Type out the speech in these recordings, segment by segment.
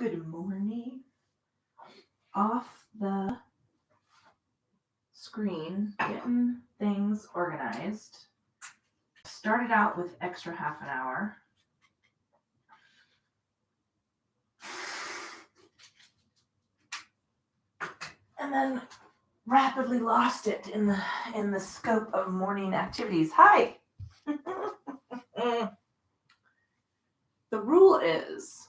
Good morning. Off the screen, getting things organized. Started out with extra half an hour. And then rapidly lost it in the scope of morning activities. Hi. The rule is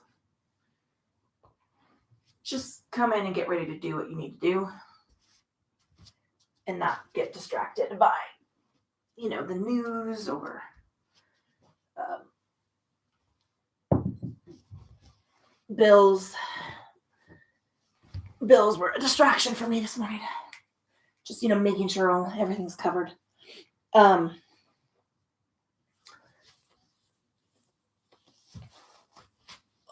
just come in and get ready to do what you need to do and not get distracted by, the news or bills. Bills were a distraction for me this morning. Just, making sure everything's covered.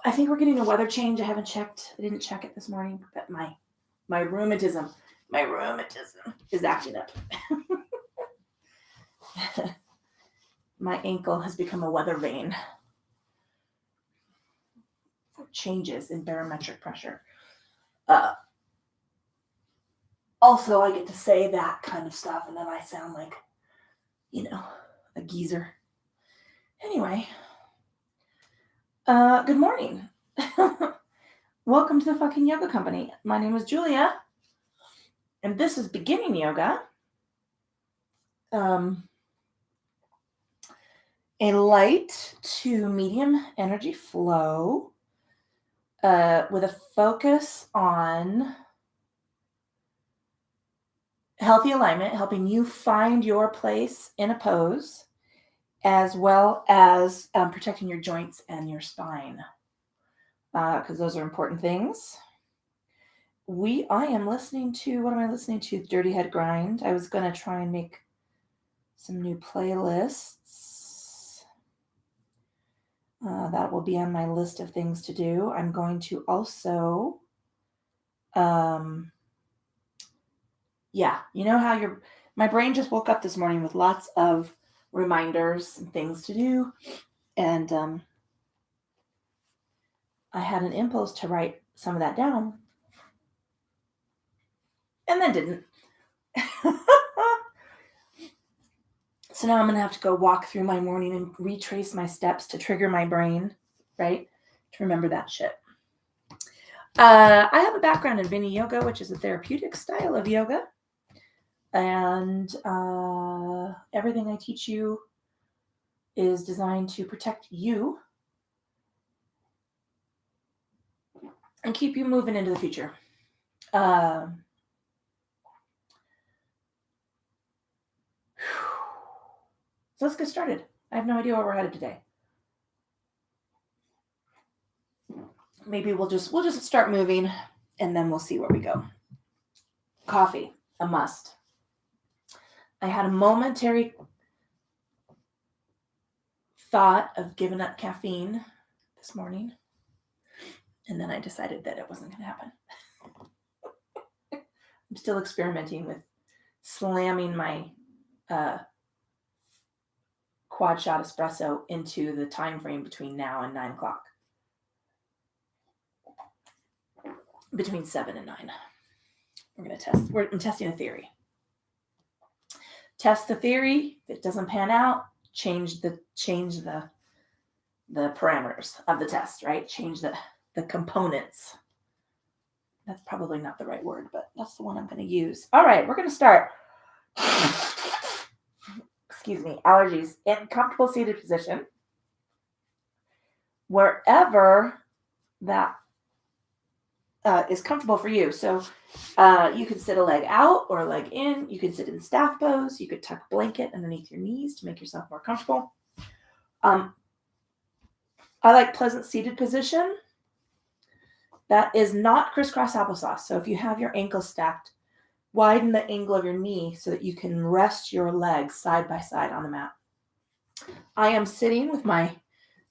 I think we're getting a weather change. I haven't checked. I didn't check it this morning, but my rheumatism is acting up. My ankle has become a weather vane. Changes in barometric pressure. Also, I get to say that kind of stuff, and then I sound like, a geezer. Anyway, good morning. Welcome to the fucking yoga company. My name is Julia, and this is beginning yoga. A light to medium energy flow with a focus on healthy alignment, helping you find your place in a pose, as well as protecting your joints and your spine, because those are important things. I am listening to, what am I listening to? Dirty Head Grind. I was going to try and make some new playlists. That will be on my list of things to do. I'm going to also, how my brain just woke up this morning with lots of reminders and things to do. And I had an impulse to write some of that down. And then didn't. So now I'm going to have to go walk through my morning and retrace my steps to trigger my brain, right? To remember that shit. I have a background in Viniyoga, which is a therapeutic style of yoga. And everything I teach you is designed to protect you and keep you moving into the future. So let's get started. I have no idea where we're headed today. Maybe we'll just start moving and then we'll see where we go. Coffee, a must. I had a momentary thought of giving up caffeine this morning, and then I decided that it wasn't going to happen. I'm still experimenting with slamming my quad shot espresso into the time frame between now and 9 o'clock. Between 7 and 9. We're going to test. I'm testing a theory. Test the theory. If it doesn't pan out, change the parameters of the test, right? Change the components. That's probably not the right word, but that's the one I'm going to use. All right, we're going to start. Excuse me, allergies. In comfortable seated position. Wherever that is comfortable for you. So you can sit a leg out or a leg in. You can sit in staff pose. You could tuck a blanket underneath your knees to make yourself more comfortable. I like pleasant seated position. That is not crisscross applesauce. So if you have your ankles stacked, widen the angle of your knee so that you can rest your legs side by side on the mat. I am sitting with my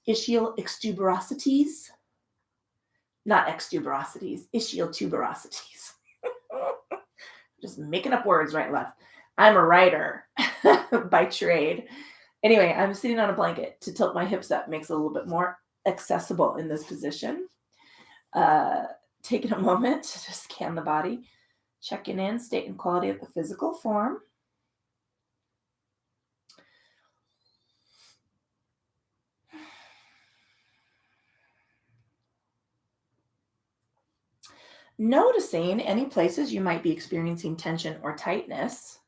ischial extuberosities. Not extuberosities, ischial tuberosities. Just making up words right and left. I'm a writer by trade. Anyway, I'm sitting on a blanket to tilt my hips up. Makes it a little bit more accessible in this position. taking a moment to just scan the body, checking in, state and quality of the physical form. Noticing any places you might be experiencing tension or tightness.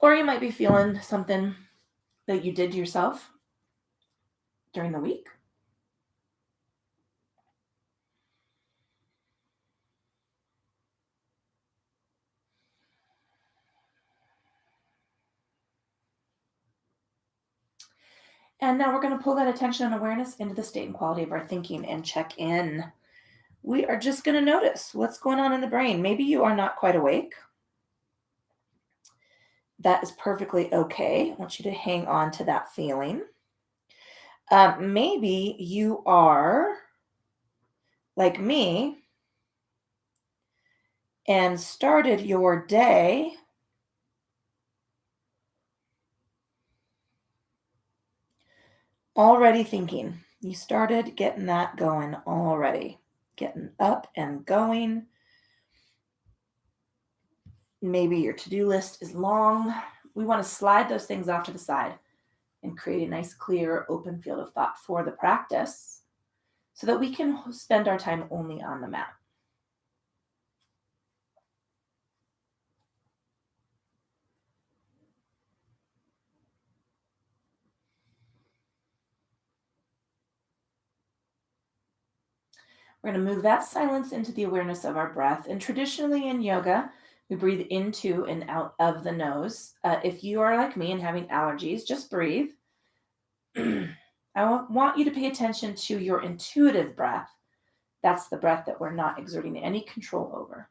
Or you might be feeling something that you did to yourself during the week. And now we're going to pull that attention and awareness into the state and quality of our thinking and check in. We are just going to notice what's going on in the brain. Maybe you are not quite awake. That is perfectly okay. I want you to hang on to that feeling. Maybe you are like me and started your day already thinking. You started getting that going already, getting up and going. Maybe your to-do list is long. We want to slide those things off to the side and create a nice, clear, open field of thought for the practice so that we can spend our time only on the mat. We're going to move that silence into the awareness of our breath. And traditionally in yoga, we breathe into and out of the nose. If you are like me and having allergies, just breathe. I want you to pay attention to your intuitive breath. That's the breath that we're not exerting any control over.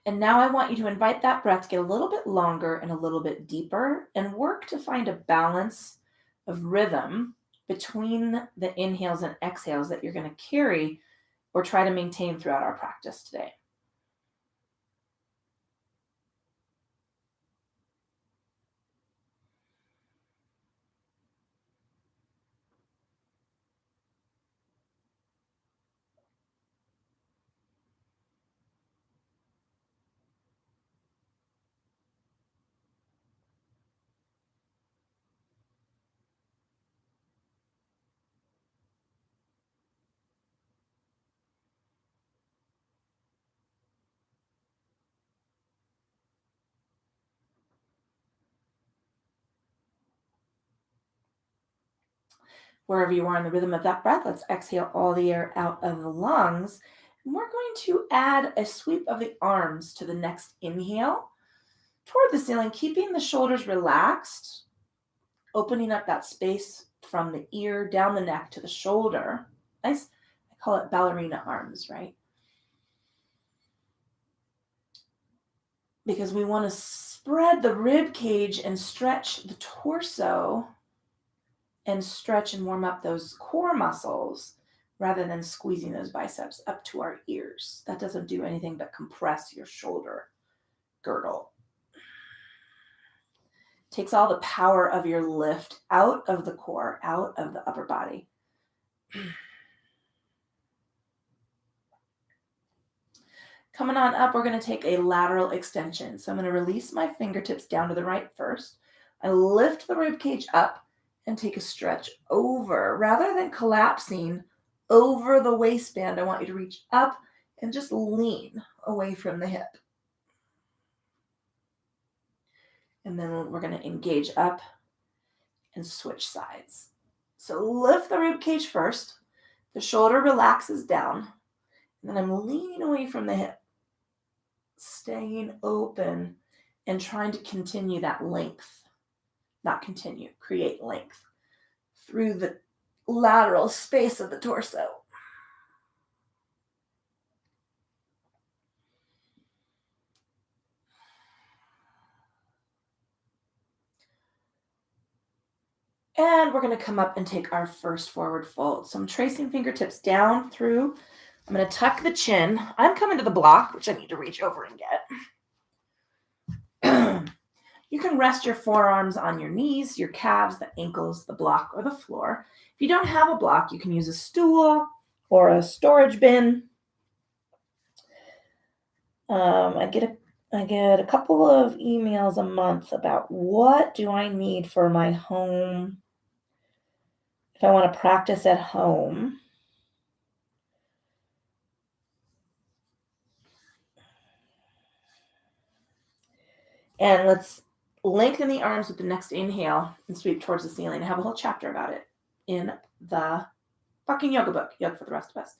And now I want you to invite that breath to get a little bit longer and a little bit deeper and work to find a balance of rhythm between the inhales and exhales that you're going to carry or try to maintain throughout our practice today. Wherever you are in the rhythm of that breath, let's exhale all the air out of the lungs. And we're going to add a sweep of the arms to the next inhale toward the ceiling, keeping the shoulders relaxed, opening up that space from the ear down the neck to the shoulder. Nice, I call it ballerina arms, right? Because we want to spread the rib cage and stretch the torso and stretch and warm up those core muscles rather than squeezing those biceps up to our ears. That doesn't do anything but compress your shoulder girdle. Takes all the power of your lift out of the core, out of the upper body. Coming on up, we're going to take a lateral extension. So I'm going to release my fingertips down to the right first. I lift the rib cage up and take a stretch over. Rather than collapsing over the waistband, I want you to reach up and just lean away from the hip. And then we're going to engage up and switch sides. So lift the rib cage first. The shoulder relaxes down. And then I'm leaning away from the hip, staying open and trying to continue that length. Not continue, create length through the lateral space of the torso. And we're going to come up and take our first forward fold. So I'm tracing fingertips down through. I'm going to tuck the chin. I'm coming to the block, which I need to reach over and get. You can rest your forearms on your knees, your calves, the ankles, the block, or the floor. If you don't have a block, you can use a stool or a storage bin. I get a couple of emails a month about what do I need for my home if I want to practice at home. And let's lengthen the arms with the next inhale and sweep towards the ceiling. I have a whole chapter about it in the fucking yoga book, Yoga for the Rest of Us.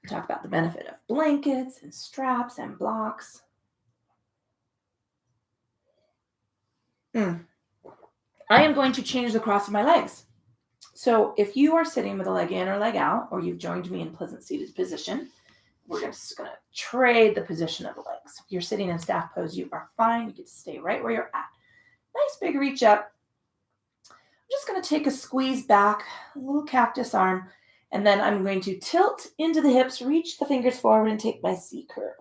We talk about the benefit of blankets and straps and blocks. I am going to change the cross of my legs. So if you are sitting with a leg in or leg out, or you've joined me in pleasant seated position, we're just going to trade the position of the legs. If you're sitting in staff pose, you are fine. You get to stay right where you're at. Nice big reach up. I'm just going to take a squeeze back, a little cactus arm, and then I'm going to tilt into the hips, reach the fingers forward, and take my C curve.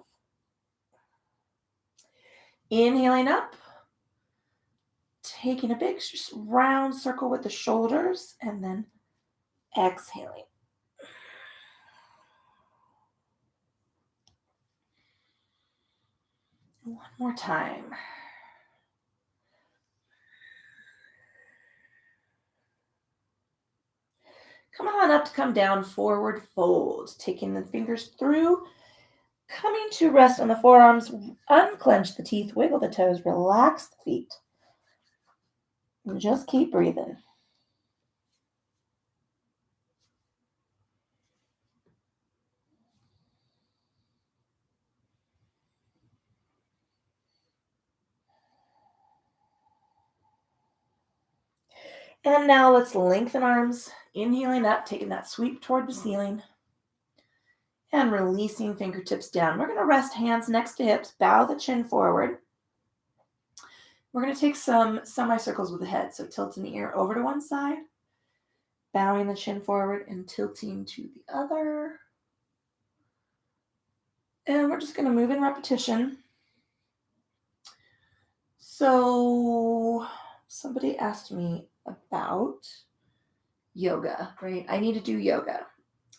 Inhaling up, taking a big round circle with the shoulders, and then exhaling. One more time. Come on up to come down, forward fold. Taking the fingers through, coming to rest on the forearms, unclench the teeth, wiggle the toes, relax the feet. And just keep breathing. And now let's lengthen arms, inhaling up, taking that sweep toward the ceiling, and releasing fingertips down. We're going to rest hands next to hips, bow the chin forward. We're going to take some semicircles with the head, so tilting the ear over to one side, bowing the chin forward, and tilting to the other. And we're just going to move in repetition. So somebody asked me about yoga, right? I need to do yoga.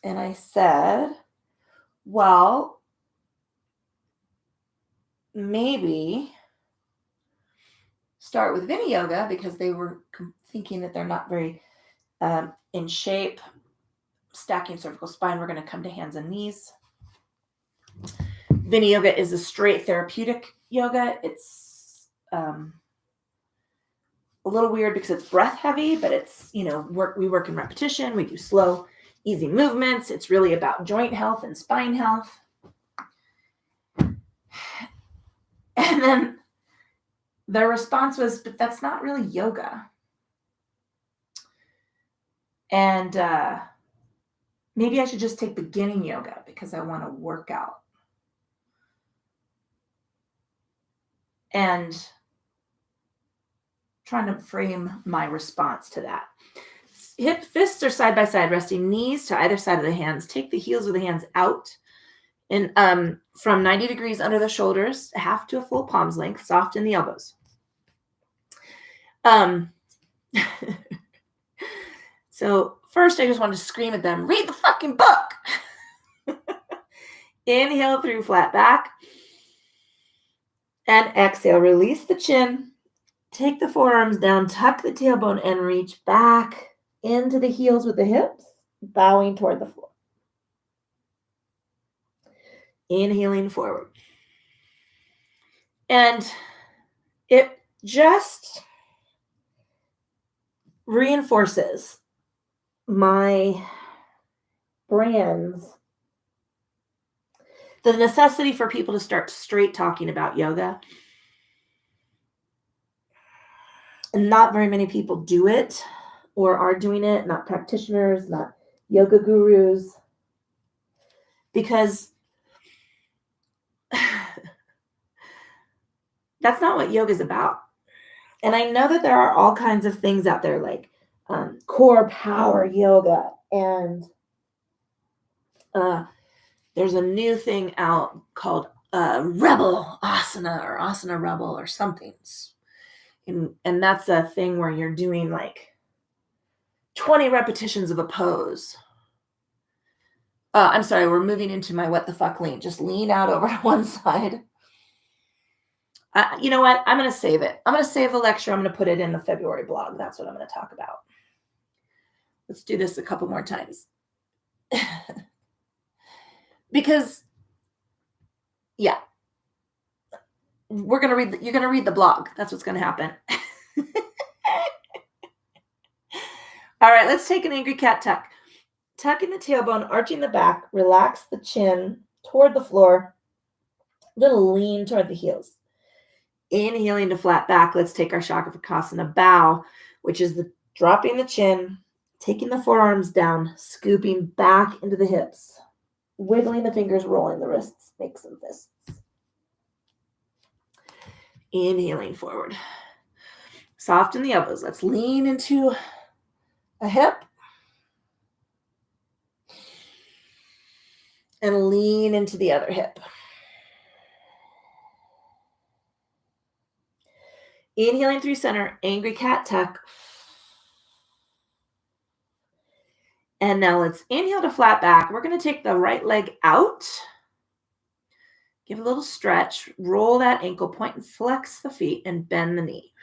And I said, well, maybe start with Viniyoga, because they were thinking that they're not very in shape. Stacking cervical spine, we're going to come to hands and knees. Viniyoga is a straight therapeutic yoga. It's a little weird because it's breath heavy, but it's, we work in repetition. We do slow, easy movements. It's really about joint health and spine health. And then their response was, but that's not really yoga. And maybe I should just take beginning yoga because I want to work out. And trying to frame my response to that. Hip fists are side by side, resting knees to either side of the hands. Take the heels of the hands out and from 90 degrees under the shoulders, half to a full palm's length, soft in the elbows. So first, I just wanted to scream at them, read the fucking book. Inhale through flat back. And exhale, release the chin. Take the forearms down, tuck the tailbone, and reach back into the heels with the hips, bowing toward the floor. Inhaling forward. And it just reinforces my brand's the necessity for people to start straight talking about yoga. And not very many people do it or are doing it, not practitioners, not yoga gurus, because that's not what yoga is about. And I know that there are all kinds of things out there like core power yoga, and there's a new thing out called Rebel Asana or Asana Rebel or something. And that's a thing where you're doing like 20 repetitions of a pose. I'm sorry, we're moving into my what the fuck lean. Just lean out over to one side. You know what? I'm going to save it. I'm going to save the lecture. I'm going to put it in the February blog. That's what I'm going to talk about. Let's do this a couple more times. Because, yeah, you're going to read the blog. That's what's going to happen. All right, let's take an angry cat tuck. Tucking the tailbone, arching the back, relax the chin toward the floor, little lean toward the heels. Inhaling to flat back, let's take our Chakravakasana bow, which is the dropping the chin, taking the forearms down, scooping back into the hips, wiggling the fingers, rolling the wrists, make some fists. Inhaling forward. Soften the elbows. Let's lean into a hip and lean into the other hip. Inhaling through center, angry cat tuck. And now let's inhale to flat back. We're going to take the right leg out. Give a little stretch. Roll that ankle point and flex the feet and bend the knee.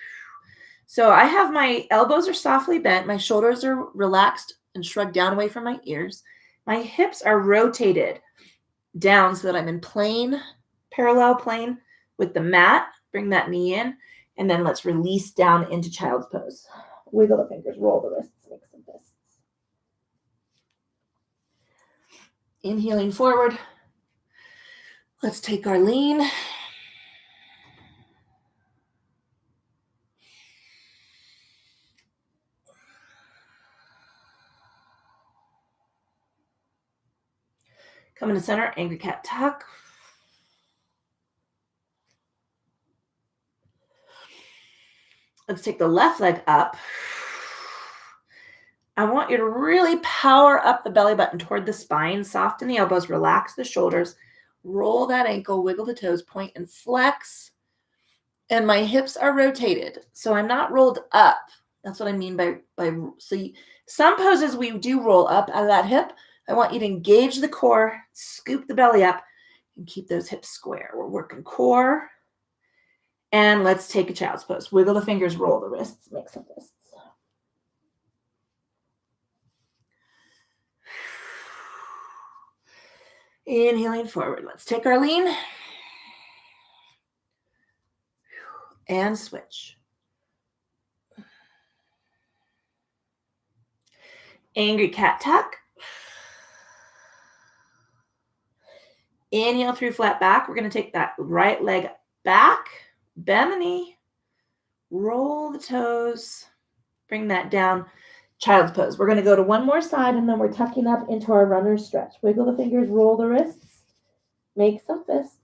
So I have my elbows are softly bent. My shoulders are relaxed and shrugged down away from my ears. My hips are rotated down so that I'm in plane, parallel plane with the mat. Bring that knee in. And then let's release down into child's pose. Wiggle the fingers, roll the wrists, make some fists. Inhaling forward. Let's take our lean. Come into center, angry cat tuck. Let's take the left leg up. I want you to really power up the belly button toward the spine, soften the elbows, relax the shoulders, roll that ankle, wiggle the toes, point and flex. And my hips are rotated, so I'm not rolled up. That's what I mean by some poses we do roll up out of that hip. I want you to engage the core, scoop the belly up, and keep those hips square. We're working core. And let's take a child's pose. Wiggle the fingers, roll the wrists, make some fists. Inhaling forward. Let's take our lean. And switch. Angry cat tuck. Inhale through flat back. We're going to take that right leg back, bend the knee, roll the toes, bring that down. Child's pose. We're going to go to one more side, and then we're tucking up into our runner's stretch. Wiggle the fingers, roll the wrists, make some fists.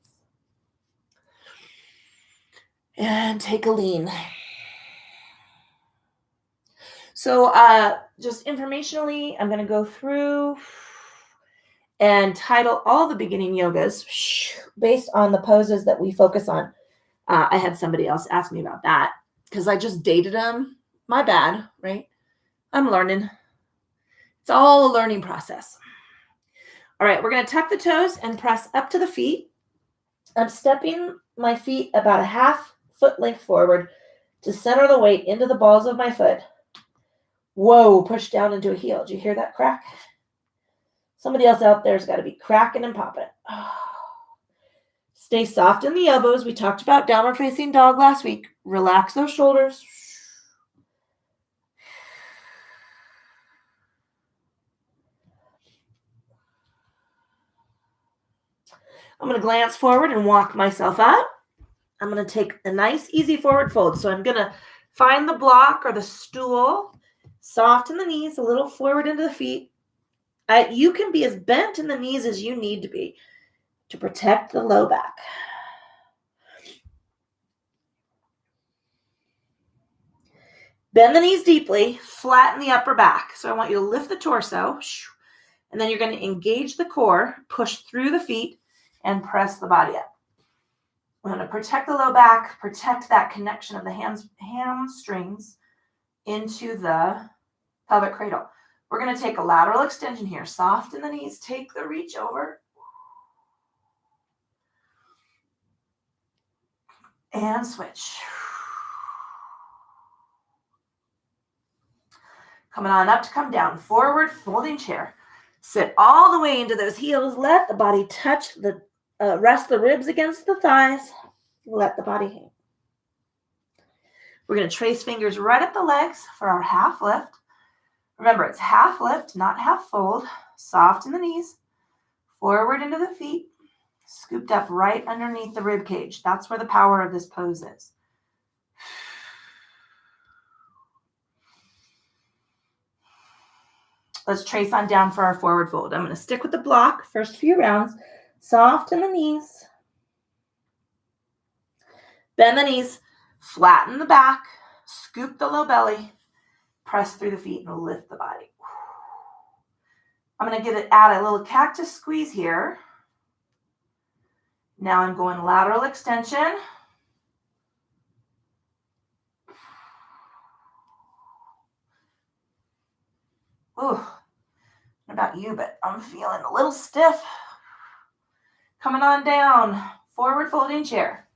And take a lean. So just informationally, I'm going to go through and title all the beginning yogas based on the poses that we focus on. I had somebody else ask me about that because I just dated them. My bad, right? I'm learning. It's all a learning process. All right, we're going to tuck the toes and press up to the feet. I'm stepping my feet about a half foot length forward to center the weight into the balls of my foot. Whoa, push down into a heel. Did you hear that crack? Somebody else out there's got to be cracking and popping. Stay soft in the elbows. We talked about downward facing dog last week. Relax those shoulders. I'm going to glance forward and walk myself up. I'm going to take a nice, easy forward fold. So I'm going to find the block or the stool, soften the knees, a little forward into the feet. You can be as bent in the knees as you need to be to protect the low back. Bend the knees deeply, flatten the upper back. So I want you to lift the torso, and then you're going to engage the core, push through the feet, and press the body up. We're going to protect the low back, protect that connection of the hamstrings into the pelvic cradle. We're going to take a lateral extension here. Soften the knees, take the reach over. And switch. Coming on up to come down. Forward folding chair. Sit all the way into those heels. Let the body touch the, rest the ribs against the thighs. Let the body hang. We're going to trace fingers right up the legs for our half lift. Remember, it's half lift, not half fold. Soften the knees. Forward into the feet. Scooped up right underneath the rib cage. That's where the power of this pose is. Let's trace on down for our forward fold. I'm going to stick with the block. First few rounds. Soften the knees. Bend the knees. Flatten the back. Scoop the low belly. Press through the feet and lift the body. I'm going to add a little cactus squeeze here. Now I'm going lateral extension. Ooh, not about you, but I'm feeling a little stiff. Coming on down, forward folding chair.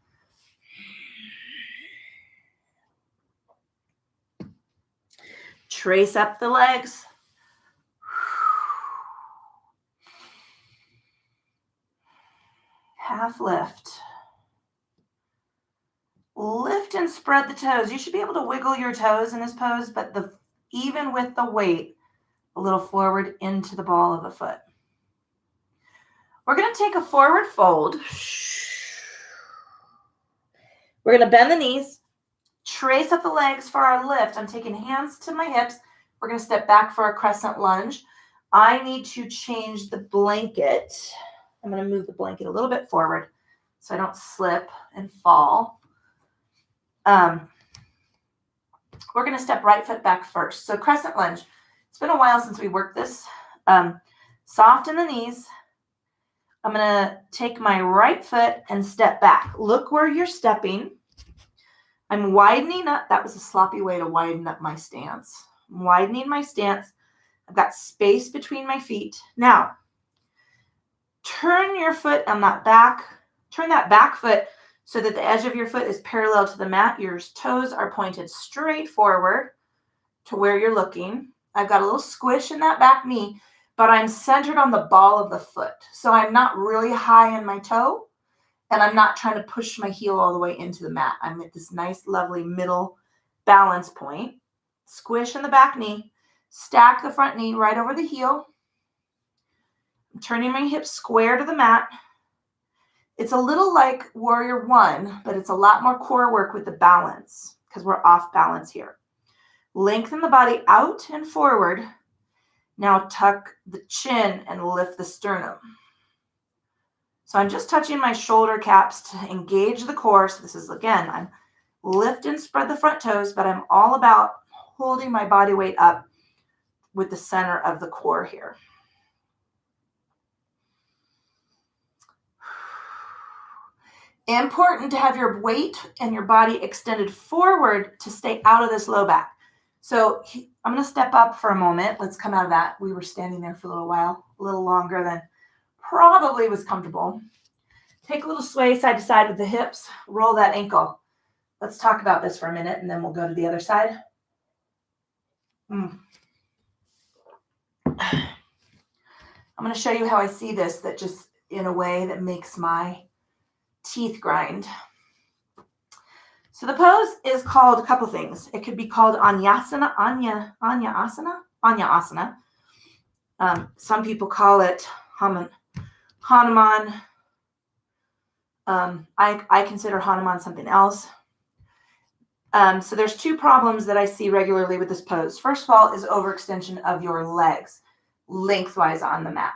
Trace up the legs. Half lift. Lift and spread the toes. You should be able to wiggle your toes in this pose, but even with the weight, a little forward into the ball of the foot. We're going to take a forward fold. We're going to bend the knees, trace up the legs for our lift. I'm taking hands to my hips. We're going to step back for a crescent lunge. I need to change the blanket. I'm going to move the blanket a little bit forward so I don't slip and fall. We're going to step right foot back first. So crescent lunge. It's been a while since we worked this. Soften the knees. I'm going to take my right foot and step back. Look where you're stepping. I'm widening up. That was a sloppy way to widen up my stance. I'm widening my stance. I've got space between my feet. Now, turn your foot on that back. Turn that back foot so that the edge of your foot is parallel to the mat. Your toes are pointed straight forward to where you're looking. I've got a little squish in that back knee, but I'm centered on the ball of the foot. So I'm not really high in my toe, and I'm not trying to push my heel all the way into the mat. I'm at this nice, lovely middle balance point. Squish in the back knee. Stack the front knee right over the heel. I'm turning my hips square to the mat. It's a little like Warrior One, but it's a lot more core work with the balance because we're off balance here. Lengthen the body out and forward. Now tuck the chin and lift the sternum. So I'm just touching my shoulder caps to engage the core. So this is, again, I'm lift and spread the front toes, but I'm all about holding my body weight up with the center of the core here. Important to have your weight and your body extended forward to stay out of this low back. So I'm going to step up for a moment. Let's come out of that. We were standing there for a little while, a little longer than probably was comfortable. Take a little sway side to side with the hips. Roll that ankle. Let's talk about this for a minute, and then we'll go to the other side. I'm going to show you how I see this, that just in a way that makes my teeth grind. So the pose is called a couple things. It could be called Anjaneyasana. Some people call it Hanuman. I consider Hanuman something else. So there's two problems that I see regularly with this pose. First of all is overextension of your legs lengthwise on the mat.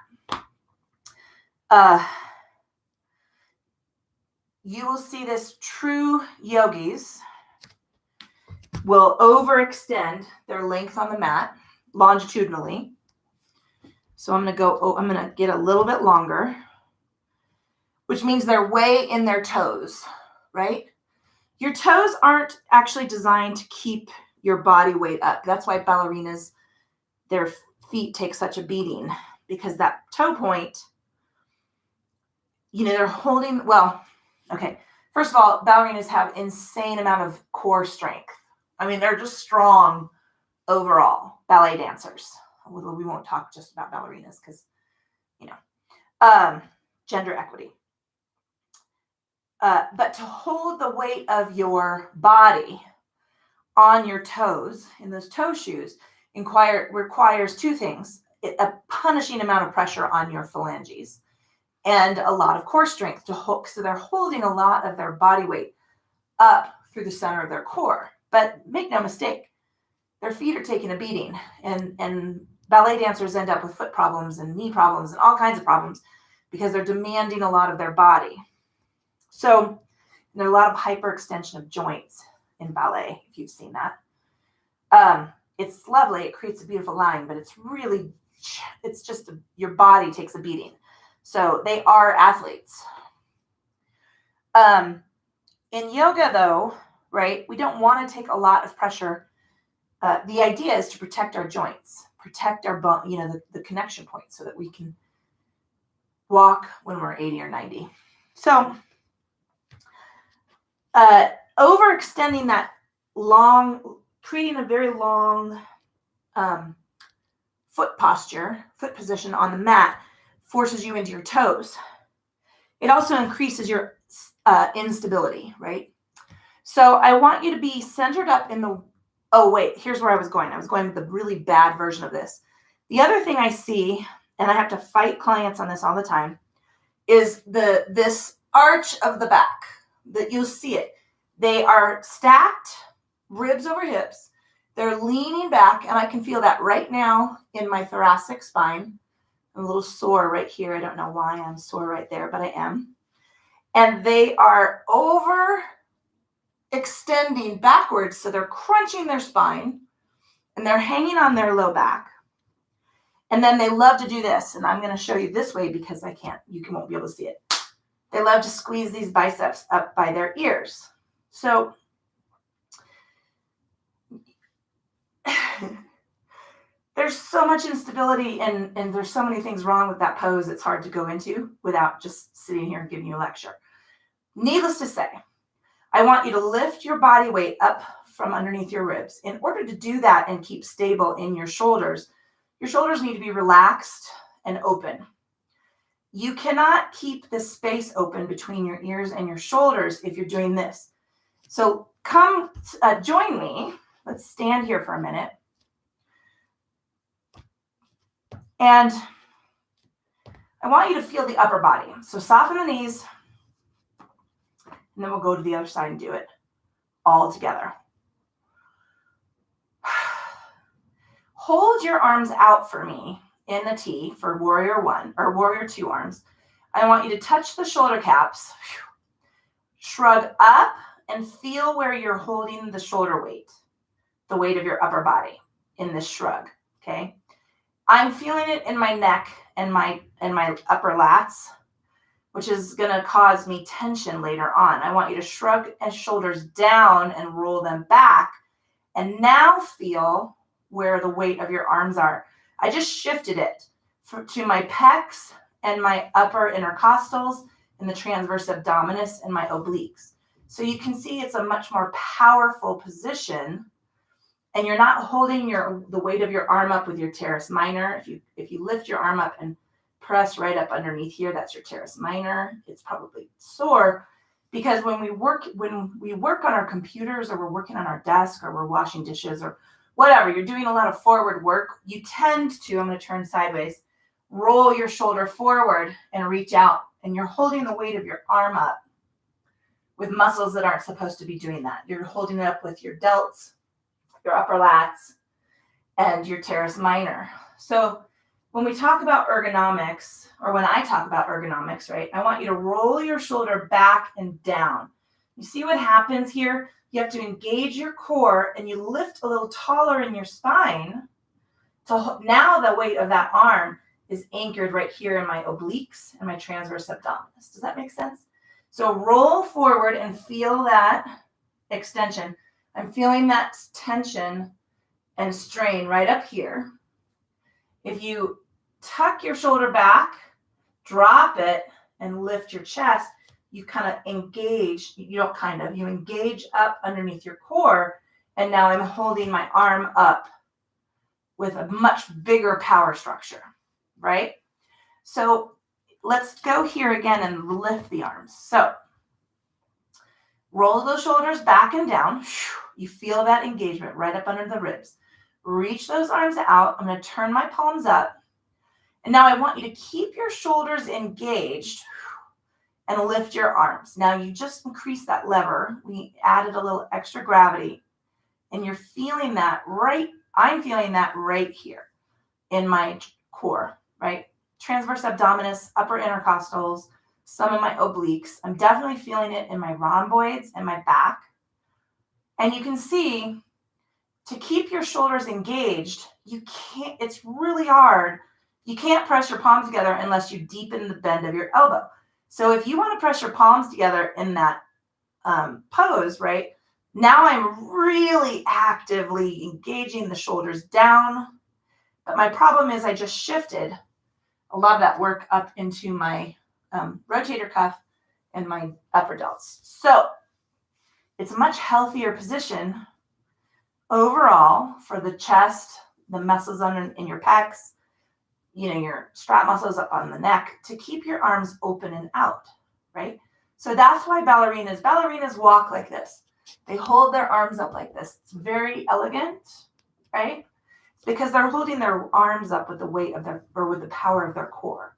You will see this true yogis will overextend their length on the mat longitudinally. So I'm going to get a little bit longer, which means they're way in their toes, right? Your toes aren't actually designed to keep your body weight up. That's why ballerinas, their feet take such a beating, because that toe point, they're holding, okay. First of all, ballerinas have insane amount of core strength. I mean, they're just strong overall, ballet dancers. We won't talk just about ballerinas because, gender equity. But to hold the weight of your body on your toes in those toe shoes requires two things: a punishing amount of pressure on your phalanges and a lot of core strength to hold. So they're holding a lot of their body weight up through the center of their core. But make no mistake, their feet are taking a beating, and ballet dancers end up with foot problems and knee problems and all kinds of problems because they're demanding a lot of their body. So there's a lot of hyperextension of joints in ballet, if you've seen that. It's lovely. It creates a beautiful line, but it's just your body takes a beating. So they are athletes. In yoga, though, right, we don't want to take a lot of pressure. The idea is to protect our joints, protect our bone, the connection points, so that we can walk when we're 80 or 90. So overextending that long, creating a very long foot position on the mat forces you into your toes. It also increases your instability, right? So I want you to be centered up in the, oh wait, here's where I was going. I was going with the really bad version of this. The other thing I see, and I have to fight clients on this all the time, is this arch of the back. That you'll see it. They are stacked, ribs over hips. They're leaning back, and I can feel that right now in my thoracic spine. I'm a little sore right here. I don't know why I'm sore right there, but I am. And they are extending backwards, so they're crunching their spine, and they're hanging on their low back. And then they love to do this, and I'm going to show you this way because you won't be able to see it. They love to squeeze these biceps up by their ears. So there's so much instability and there's so many things wrong with that pose. It's hard to go into without just sitting here and giving you a lecture. Needless to say, I want you to lift your body weight up from underneath your ribs. In order to do that and keep stable in your shoulders need to be relaxed and open. You cannot keep the space open between your ears and your shoulders if you're doing this. So come join me. Let's stand here for a minute. And I want you to feel the upper body. So soften the knees, and then we'll go to the other side and do it all together. Hold your arms out for me in the T for warrior one or warrior two arms. I want you to touch the shoulder caps, shrug up, and feel where you're holding the shoulder weight, the weight of your upper body in this shrug, okay? I'm feeling it in my neck and my upper lats, which is going to cause me tension later on. I want you to shrug and shoulders down and roll them back, and now feel where the weight of your arms are. I just shifted it to my pecs and my upper intercostals and the transverse abdominis and my obliques. So you can see it's a much more powerful position, and you're not holding the weight of your arm up with your teres minor. If you lift your arm up and press right up underneath here, that's your teres minor. It's probably sore because when we work on our computers, or we're working on our desk, or we're washing dishes, or whatever, you're doing a lot of forward work, you tend to, I'm going to turn sideways, roll your shoulder forward and reach out, and you're holding the weight of your arm up with muscles that aren't supposed to be doing that. You're holding it up with your delts, your upper lats, and your teres minor. So when we talk about ergonomics, or when I talk about ergonomics, right, I want you to roll your shoulder back and down. You see what happens here? You have to engage your core and you lift a little taller in your spine. So now the weight of that arm is anchored right here in my obliques and my transverse abdominis. Does that make sense? So roll forward and feel that extension. I'm feeling that tension and strain right up here. If you tuck your shoulder back, drop it, and lift your chest, you kind of engage, you engage up underneath your core. And now I'm holding my arm up with a much bigger power structure, right? So let's go here again and lift the arms. So roll those shoulders back and down. You feel that engagement right up under the ribs. Reach those arms out. I'm going to turn my palms up. And now I want you to keep your shoulders engaged and lift your arms. Now you just increase that lever. We added a little extra gravity. And you're feeling that right. I'm feeling that right here in my core, right? Transverse abdominis, upper intercostals, some of my obliques. I'm definitely feeling it in my rhomboids and my back. And you can see, to keep your shoulders engaged, you can't, it's really hard. You can't press your palms together unless you deepen the bend of your elbow. So if you want to press your palms together in that pose, right? Now I'm really actively engaging the shoulders down. But my problem is I just shifted a lot of that work up into my rotator cuff and my upper delts. So it's a much healthier position overall for the chest, the muscles in your pecs, your strap muscles up on the neck, to keep your arms open and out, right? So that's why ballerinas walk like this. They hold their arms up like this. It's very elegant, right? It's because they're holding their arms up with the weight of with the power of their core.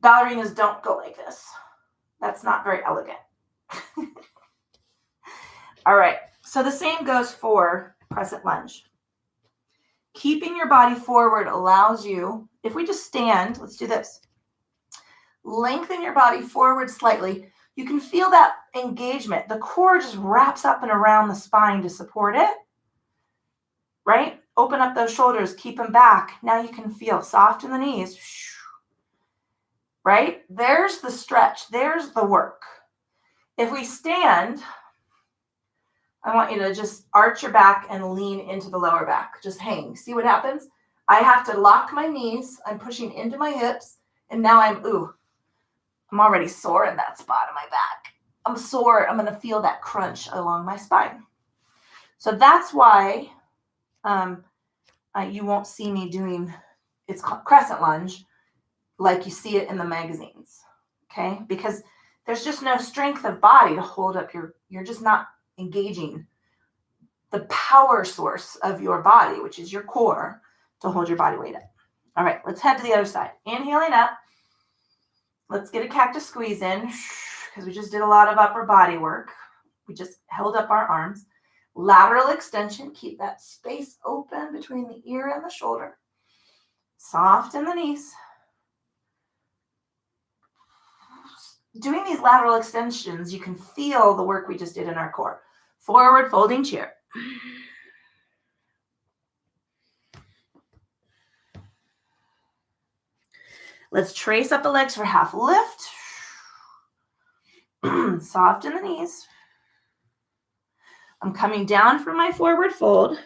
Ballerinas don't go like this. That's not very elegant. All right. So the same goes for crescent lunge. Keeping your body forward allows you, if we just stand, let's do this. Lengthen your body forward slightly. You can feel that engagement. The core just wraps up and around the spine to support it, right? Open up those shoulders, keep them back. Now you can feel soft in the knees, right? There's the stretch. There's the work. If we stand, I want you to just arch your back and lean into the lower back. Just hang. See what happens? I have to lock my knees. I'm pushing into my hips. And now I'm already sore in that spot of my back. I'm sore. I'm going to feel that crunch along my spine. So that's why you won't see me doing, it's called crescent lunge, like you see it in the magazines. Okay? Because there's just no strength of body to hold up you're just not engaging the power source of your body, which is your core, to hold your body weight up. All right, let's head to the other side. Inhaling up. Let's get a cactus squeeze in, because we just did a lot of upper body work. We just held up our arms. Lateral extension. Keep that space open between the ear and the shoulder. Soft in the knees. Doing these lateral extensions, you can feel the work we just did in our core. Forward folding chair. Let's trace up the legs for half lift. Soft in the knees. I'm coming down from my forward fold.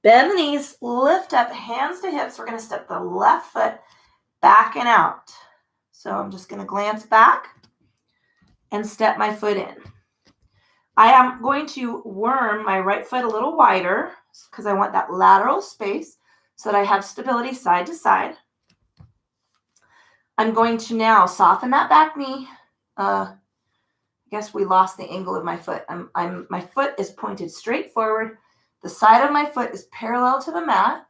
Bend the knees, lift up, hands to hips. We're going to step the left foot back and out. So I'm just going to glance back and step my foot in. I am going to worm my right foot a little wider because I want that lateral space so that I have stability side to side. I'm going to now soften that back knee. I guess we lost the angle of my foot. My foot is pointed straight forward. The side of my foot is parallel to the mat.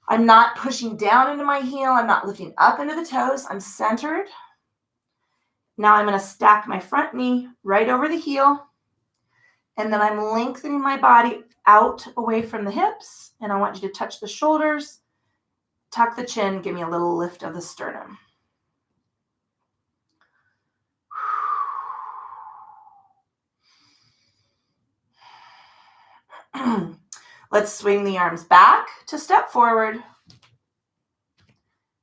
I'm not pushing down into my heel. I'm not lifting up into the toes. I'm centered. Now I'm going to stack my front knee right over the heel. And then I'm lengthening my body out away from the hips. And I want you to touch the shoulders, tuck the chin, give me a little lift of the sternum. Let's swing the arms back to step forward.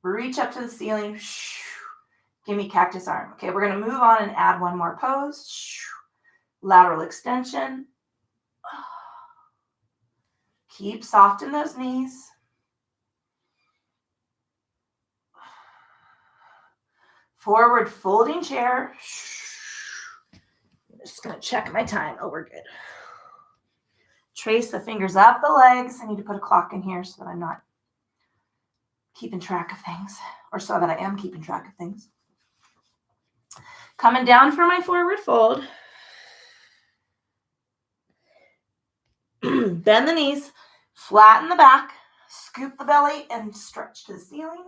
Reach up to the ceiling. Give me cactus arm. Okay, we're going to move on and add one more pose. Lateral extension. Keep soft in those knees. Forward folding chair. I'm just going to check my time. Oh, we're good. Trace the fingers up the legs. I need to put a clock in here so that I'm not keeping track of things, or so that I am keeping track of things. Coming down for my forward fold. Bend the knees, flatten the back, scoop the belly, and stretch to the ceiling.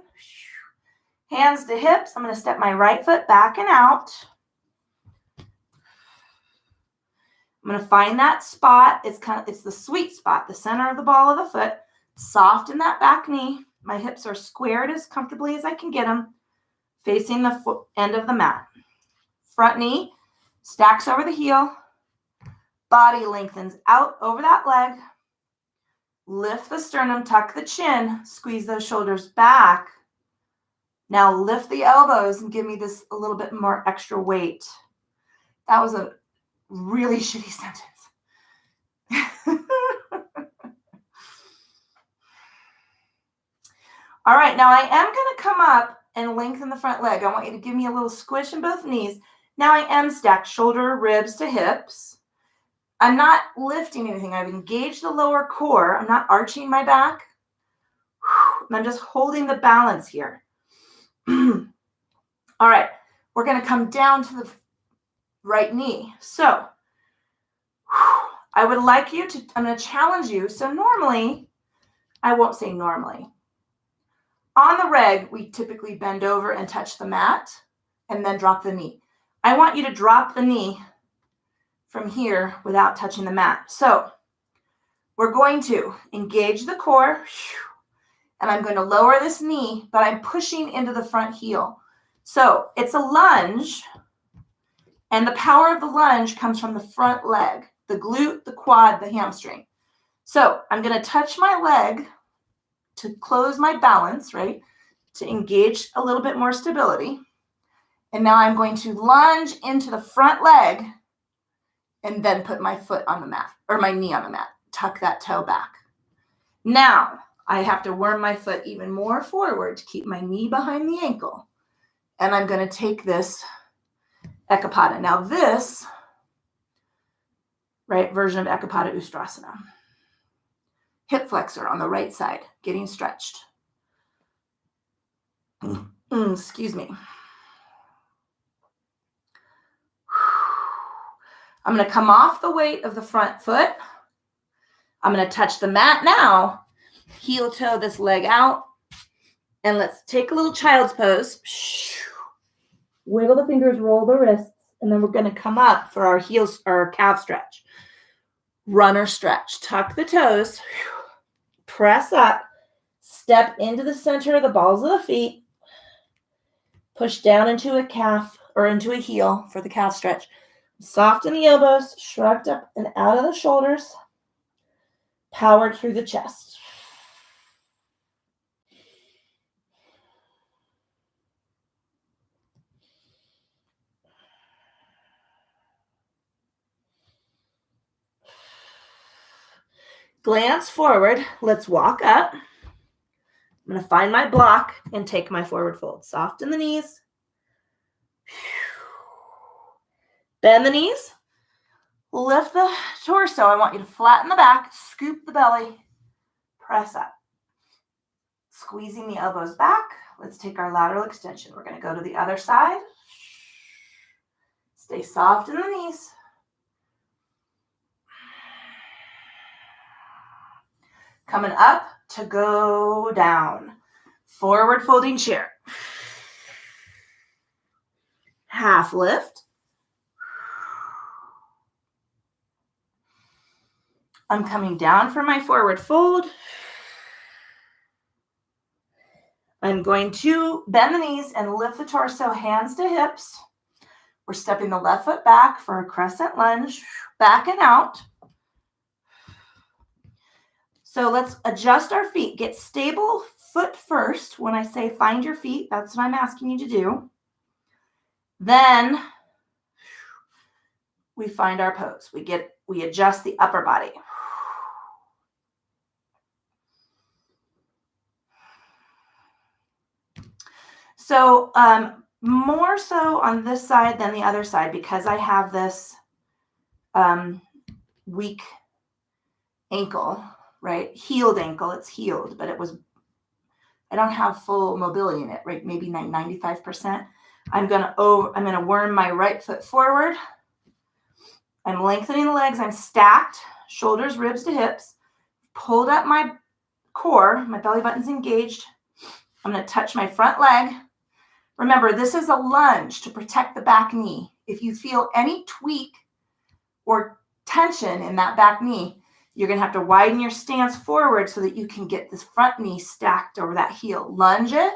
Hands to hips. I'm going to step my right foot back and out. I'm going to find that spot. It's the sweet spot, the center of the ball of the foot. Soften that back knee. My hips are squared as comfortably as I can get them, facing the end of the mat. Front knee stacks over the heel. Body lengthens out over that leg. Lift the sternum, tuck the chin, squeeze those shoulders back. Now lift the elbows and give me this a little bit more extra weight. That was a really shitty sentence. All right, now I am going to come up and lengthen the front leg. I want you to give me a little squish in both knees. Now I am stacked shoulder, ribs to hips. I'm not lifting anything. I've engaged the lower core. I'm not arching my back. I'm just holding the balance here. All right, we're going to come down to the right knee. So I would like you to, I'm going to challenge you. So normally, I won't say normally. On the reg, we typically bend over and touch the mat and then drop the knee. I want you to drop the knee from here without touching the mat. So we're going to engage the core, and I'm going to lower this knee, but I'm pushing into the front heel. So it's a lunge, and the power of the lunge comes from the front leg, the glute, the quad, the hamstring. So I'm going to touch my leg to close my balance, right? To engage a little bit more stability. And now I'm going to lunge into the front leg and then put my foot on the mat, or my knee on the mat. Tuck that toe back. Now I have to worm my foot even more forward to keep my knee behind the ankle. And I'm going to take this Ekapada. Now this, right, version of Ekapada Ustrasana. Hip flexor on the right side, getting stretched. Excuse me. I'm going to come off the weight of the front foot. I'm going to touch the mat now. Heel toe this leg out. And let's take a little child's pose. Wiggle the fingers, roll the wrists. And then we're going to come up for our heels, our calf stretch. Runner stretch. Tuck the toes. Press up. Step into the center of the balls of the feet. Push down into a calf or into a heel for the calf stretch. Soften the elbows, shrugged up and out of the shoulders. Powered through the chest. Glance forward. Let's walk up. I'm going to find my block and take my forward fold. Soften the knees. Bend the knees. Lift the torso. I want you to flatten the back. Scoop the belly. Press up. Squeezing the elbows back. Let's take our lateral extension. We're going to go to the other side. Stay soft in the knees. Coming up to go down. Forward folding chair. Half lift. I'm coming down for my forward fold. I'm going to bend the knees and lift the torso, hands to hips. We're stepping the left foot back for a crescent lunge. Back and out. So let's adjust our feet. Get stable foot first. When I say find your feet, that's what I'm asking you to do. Then we find our pose. We adjust the upper body. So more so on this side than the other side because I have this weak ankle, right? Healed ankle. It's healed, but I don't have full mobility in it, right? Maybe 95%. I'm gonna worm my right foot forward. I'm lengthening the legs. I'm stacked, shoulders, ribs to hips. Pulled up my core. My belly button's engaged. I'm gonna touch my front leg. Remember, this is a lunge to protect the back knee. If you feel any tweak or tension in that back knee, you're going to have to widen your stance forward so that you can get this front knee stacked over that heel. Lunge it.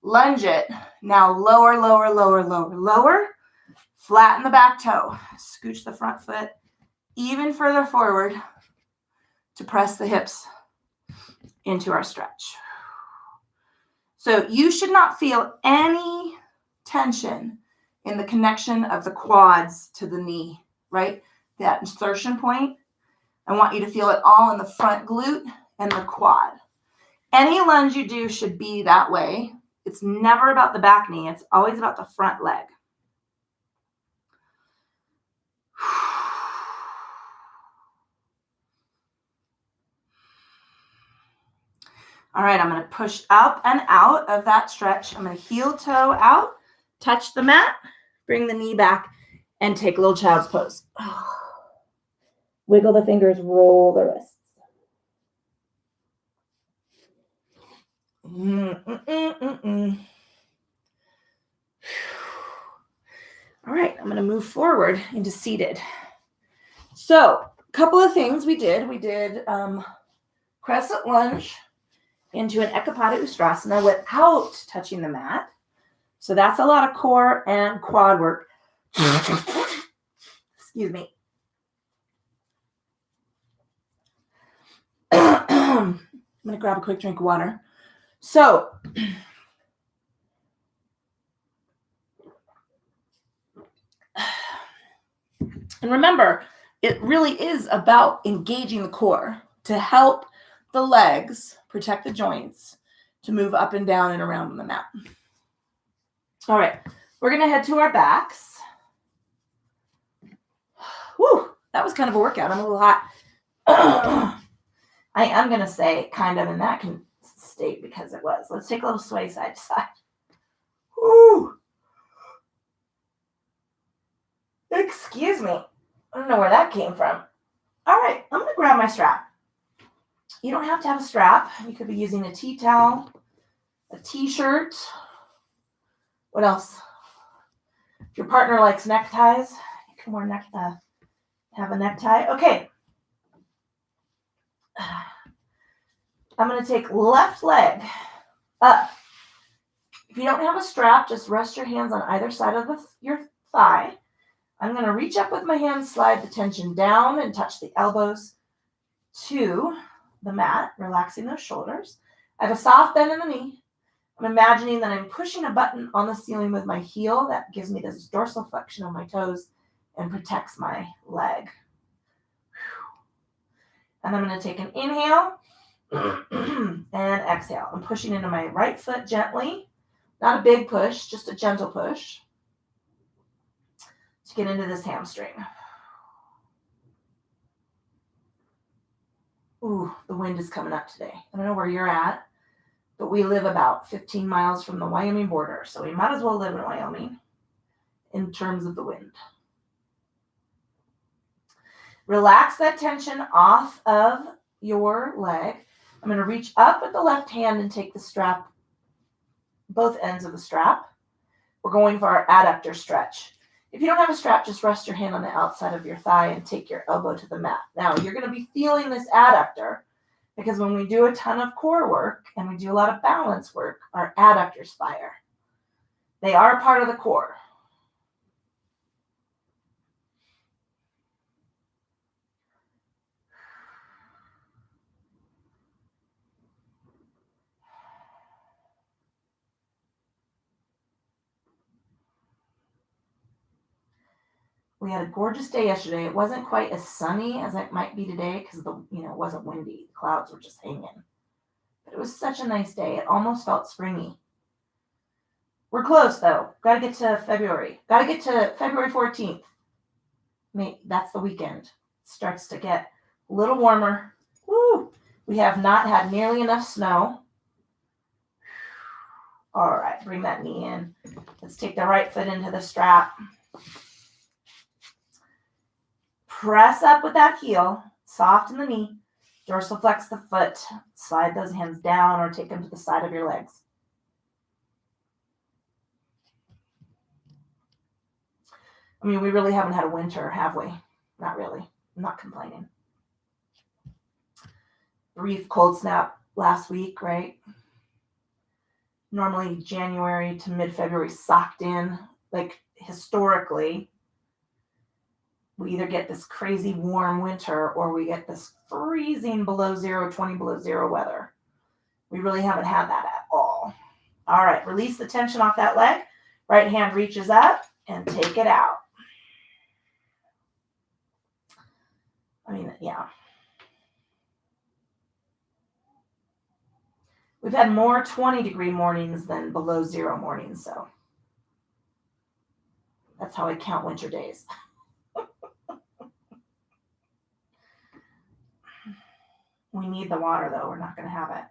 Lunge it. Now lower, lower, lower, lower, lower. Flatten the back toe. Scooch the front foot even further forward to press the hips into our stretch. So you should not feel any tension in the connection of the quads to the knee, right? That insertion point. I want you to feel it all in the front glute and the quad. Any lunge you do should be that way. It's never about the back knee. It's always about the front leg. All right, I'm going to push up and out of that stretch. I'm going to heel toe out, touch the mat, bring the knee back, and take a little child's pose. Wiggle the fingers, roll the wrists. All right, I'm going to move forward into seated. So a couple of things we did. We did crescent lunge into an Ekapada-Ustrasana without touching the mat. So that's a lot of core and quad work. Excuse me. I'm going to grab a quick drink of water. So and remember, it really is about engaging the core to help the legs protect the joints to move up and down and around on the mat. All right, we're going to head to our backs. Whew, that was kind of a workout. I'm a little hot. I am going to say kind of in that state because it was. Let's take a little sway side to side. Whew. Excuse me. I don't know where that came from. All right, I'm going to grab my strap. You don't have to have a strap. You could be using a tea towel, a t-shirt. What else? If your partner likes neckties, you can have a necktie. Okay. I'm going to take left leg up. If you don't have a strap, just rest your hands on either side of your thigh. I'm going to reach up with my hands, slide the tension down and touch the elbows to the mat, relaxing those shoulders. I have a soft bend in the knee. I'm imagining that I'm pushing a button on the ceiling with my heel. That gives me this dorsal flexion of my toes and protects my leg. And I'm going to take an inhale and exhale. I'm pushing into my right foot gently. Not a big push, just a gentle push to get into this hamstring. Ooh, the wind is coming up today. I don't know where you're at, but we live about 15 miles from the Wyoming border, so we might as well live in Wyoming in terms of the wind. Relax that tension off of your leg. I'm going to reach up with the left hand and take the strap, both ends of the strap. We're going for our adductor stretch. If you don't have a strap, just rest your hand on the outside of your thigh and take your elbow to the mat. Now, you're going to be feeling this adductor because when we do a ton of core work and we do a lot of balance work, our adductors fire. They are part of the core. We had a gorgeous day yesterday. It wasn't quite as sunny as it might be today because it wasn't windy. The clouds were just hanging. But it was such a nice day. It almost felt springy. We're close though. Got to get to February. Got to get to February 14th. That's the weekend. It starts to get a little warmer. Woo! We have not had nearly enough snow. All right, bring that knee in. Let's take the right foot into the strap. Press up with that heel. Soften the knee. Dorsal flex the foot. Slide those hands down or take them to the side of your legs. I mean, we really haven't had a winter, have we? Not really. I'm not complaining. Brief cold snap last week, right? Normally January to mid-February socked in. Like historically, we either get this crazy warm winter or we get this freezing below zero, 20 below zero weather. We really haven't had that at all. All right, release the tension off that leg. Right hand reaches up and take it out. Yeah. We've had more 20-degree mornings than below zero mornings, so that's how I count winter days. We need the water, though. We're not going to have it.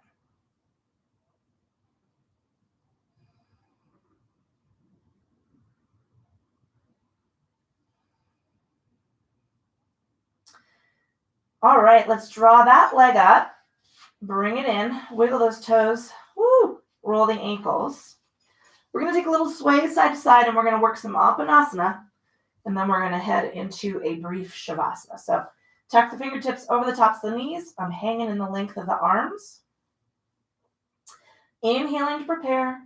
All right, let's draw that leg up. Bring it in. Wiggle those toes. Woo! Roll the ankles. We're going to take a little sway side to side, and we're going to work some Apanasana, and then we're going to head into a brief Shavasana. So tuck the fingertips over the tops of the knees. I'm hanging in the length of the arms. Inhaling to prepare.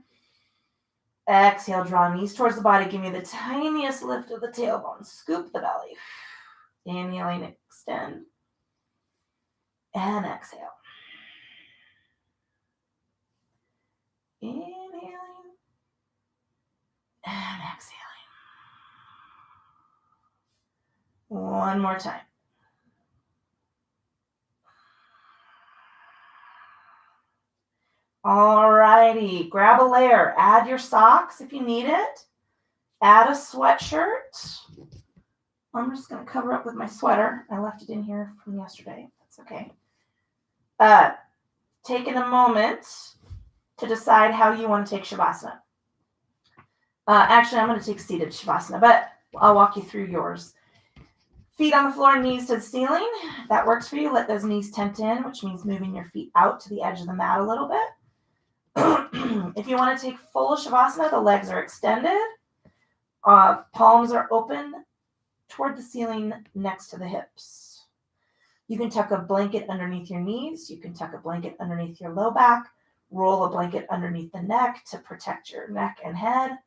Exhale, draw knees towards the body. Give me the tiniest lift of the tailbone. Scoop the belly. Inhaling, extend. And exhale. Inhaling. And exhaling. One more time. All righty. Grab a layer. Add your socks if you need it. Add a sweatshirt. I'm just going to cover up with my sweater. I left it in here from yesterday. That's okay. Taking a moment to decide how you want to take Shavasana. Actually, I'm going to take seated Shavasana, but I'll walk you through yours. Feet on the floor, knees to the ceiling. If that works for you, let those knees tent in, which means moving your feet out to the edge of the mat a little bit. If you want to take full Shavasana, the legs are extended. Palms are open toward the ceiling next to the hips. You can tuck a blanket underneath your knees. You can tuck a blanket underneath your low back. Roll a blanket underneath the neck to protect your neck and head.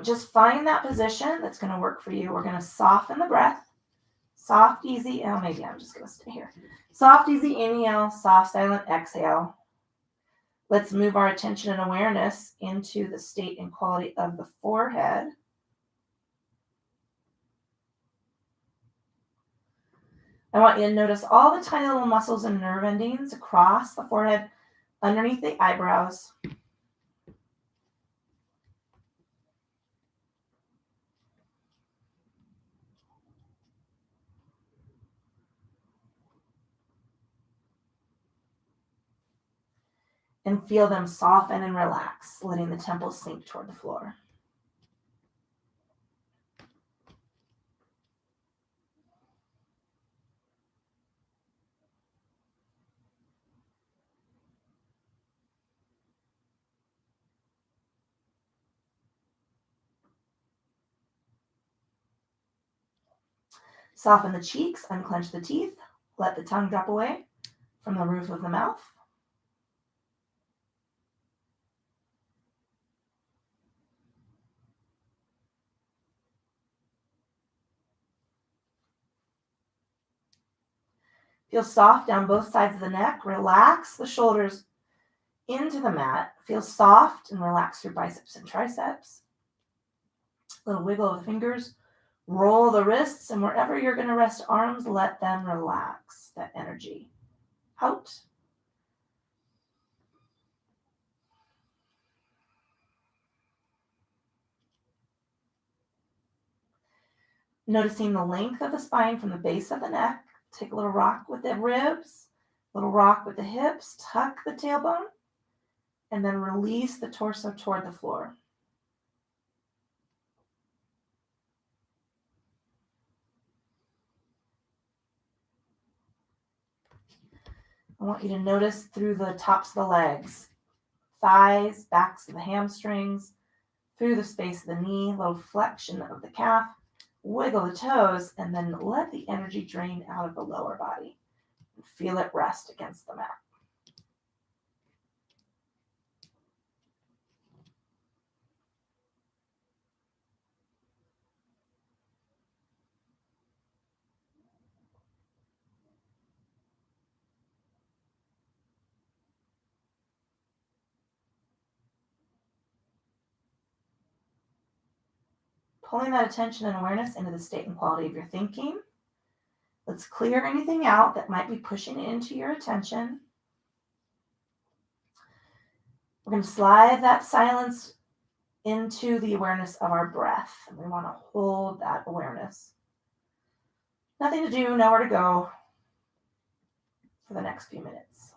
Just find that position that's going to work for you. We're going to soften the breath. Soft, easy. Oh, maybe I'm just going to stay here. Soft, easy inhale. Soft, silent exhale. Let's move our attention and awareness into the state and quality of the forehead. I want you to notice all the tiny little muscles and nerve endings across the forehead, underneath the eyebrows. And feel them soften and relax, letting the temples sink toward the floor. Soften the cheeks, unclench the teeth, let the tongue drop away from the roof of the mouth. Feel soft down both sides of the neck. Relax the shoulders into the mat. Feel soft and relax your biceps and triceps. Little wiggle of the fingers. Roll the wrists, and wherever you're going to rest arms, let them relax that energy out. Noticing the length of the spine from the base of the neck. Take a little rock with the ribs, a little rock with the hips, tuck the tailbone, and then release the torso toward the floor. I want you to notice through the tops of the legs, thighs, backs of the hamstrings, through the space of the knee, little flexion of the calf, wiggle the toes, and then let the energy drain out of the lower body. And feel it rest against the mat. Pulling that attention and awareness into the state and quality of your thinking. Let's clear anything out that might be pushing into your attention. We're going to slide that silence into the awareness of our breath. And we want to hold that awareness. Nothing to do, nowhere to go for the next few minutes.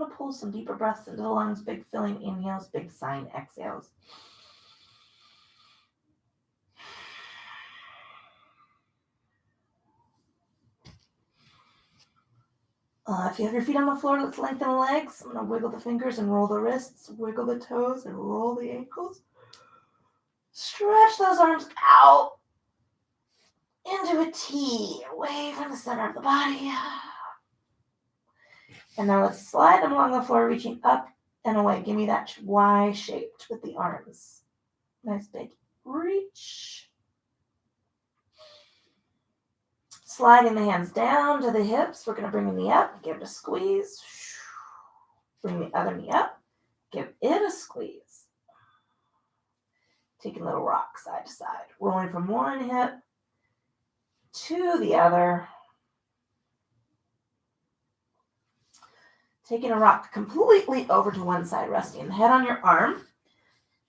going to pull some deeper breaths into the lungs, big filling inhales, big sighing exhales. If you have your feet on the floor, let's lengthen the legs. I'm going to wiggle the fingers and roll the wrists, wiggle the toes and roll the ankles. Stretch those arms out into a T, away from the center of the body. And now let's slide them along the floor, reaching up and away. Give me that Y shaped with the arms. Nice big reach. Sliding the hands down to the hips. We're going to bring the knee up, give it a squeeze. Bring the other knee up, give it a squeeze. Taking a little rock side to side. Rolling from one hip to the other. Taking a rock completely over to one side, resting the head on your arm.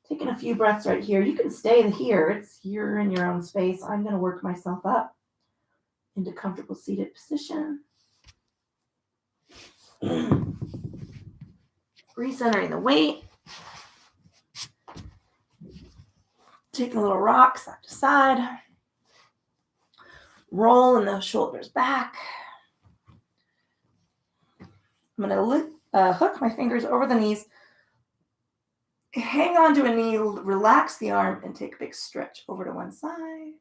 Taking a few breaths right here. You can stay here. It's here in your own space. I'm going to work myself up into comfortable seated position. Recentering the weight. Taking a little rock side to side. Rolling those shoulders back. I'm going to hook my fingers over the knees. Hang on to a knee, relax the arm, and take a big stretch over to one side.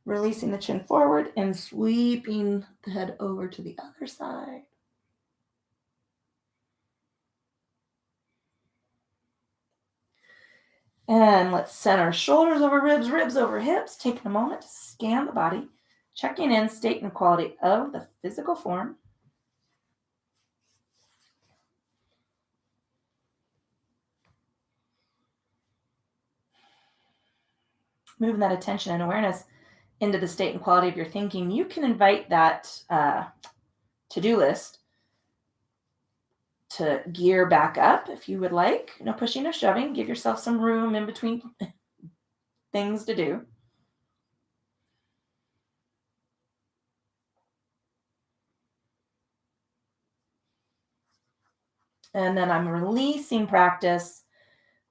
Releasing the chin forward and sweeping the head over to the other side. And let's center shoulders over ribs, ribs over hips. Taking a moment to scan the body, checking in state and quality of the physical form. Moving that attention and awareness into the state and quality of your thinking. You can invite that to-do list to gear back up if you would like. No pushing, no shoving. Give yourself some room in between things to do. And then I'm releasing practice.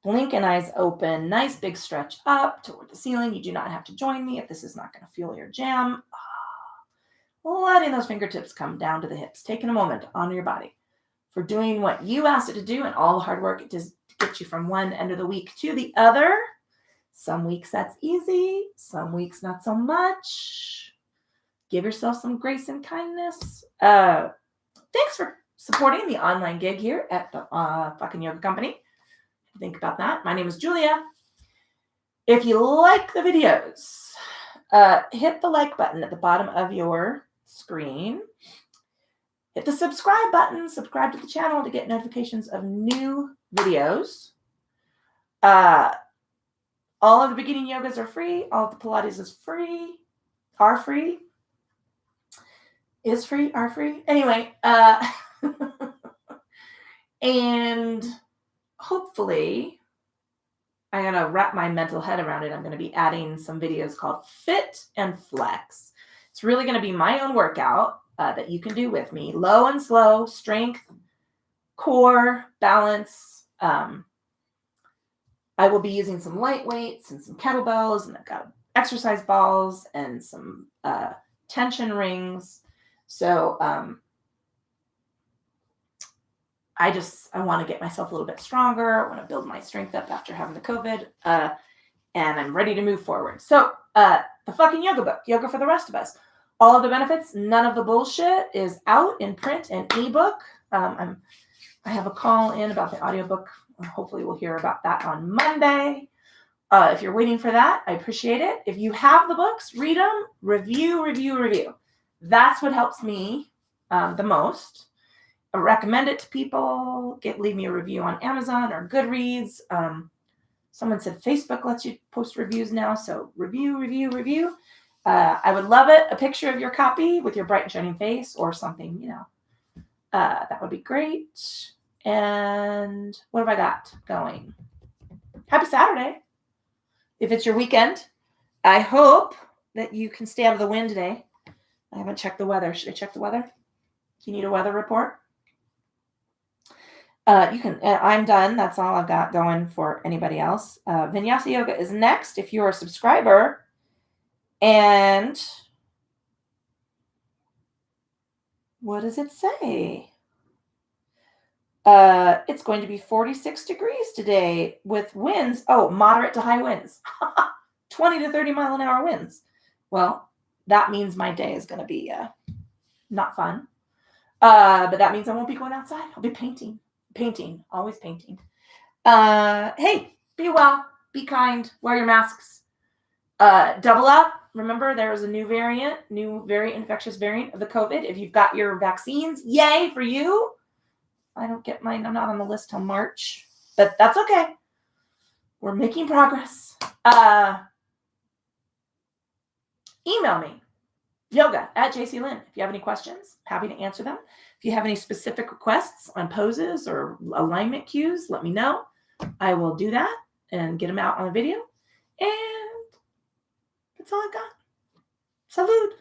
Blinking eyes open. Nice big stretch up toward the ceiling. You do not have to join me if this is not going to fuel your jam. Letting those fingertips come down to the hips. Taking a moment to honor your body for doing what you asked it to do and all the hard work it does to get you from one end of the week to the other. Some weeks that's easy. Some weeks not so much. Give yourself some grace and kindness. Thanks for supporting the online gig here at the fucking yoga company. Think about that. My name is Julia. If you like the videos, hit the like button at the bottom of your screen. Hit the subscribe button. Subscribe to the channel to get notifications of new videos. All of the beginning yogas are free. All of the Pilates is free. Are free. Is free. Are free. Anyway. And hopefully, I'm going to wrap my mental head around it. I'm going to be adding some videos called Fit and Flex. It's really going to be my own workout that you can do with me. Low and slow, strength, core, balance. I will be using some light weights and some kettlebells, and I've got exercise balls and some tension rings. So I want to get myself a little bit stronger. I want to build my strength up after having the COVID. And I'm ready to move forward. So the fucking yoga book, Yoga for the Rest of Us. All of the benefits, none of the bullshit is out in print and ebook. I have a call in about the audiobook. Hopefully we'll hear about that on Monday. If you're waiting for that, I appreciate it. If you have the books, read them, review. That's what helps me the most. I recommend it to people. Leave me a review on Amazon or Goodreads. Someone said Facebook lets you post reviews now. So review. I would love it. A picture of your copy with your bright and shining face or something, that would be great. And what have I got going? Happy Saturday. If it's your weekend, I hope that you can stay out of the wind today. I haven't checked the weather. Should I check the weather? You need a weather report? You can, I'm done. That's all I've got going for anybody else. Vinyasa yoga is next if you're a subscriber. And what does it say? It's going to be 46 degrees today with winds. Oh, moderate to high winds. 20 to 30 mile an hour winds. Well, that means my day is going to be not fun. But that means I won't be going outside. I'll be painting. Painting. Always painting. Hey, be well. Be kind. Wear your masks. Double up. Remember, there is a new very infectious variant of the COVID. If you've got your vaccines, yay for you. I don't get mine. I'm not on the list till March, but that's okay. We're making progress. Email me, yoga@jclynne. If you have any questions, happy to answer them. If you have any specific requests on poses or alignment cues, let me know. I will do that and get them out on a video. And that's all I've got. Salud.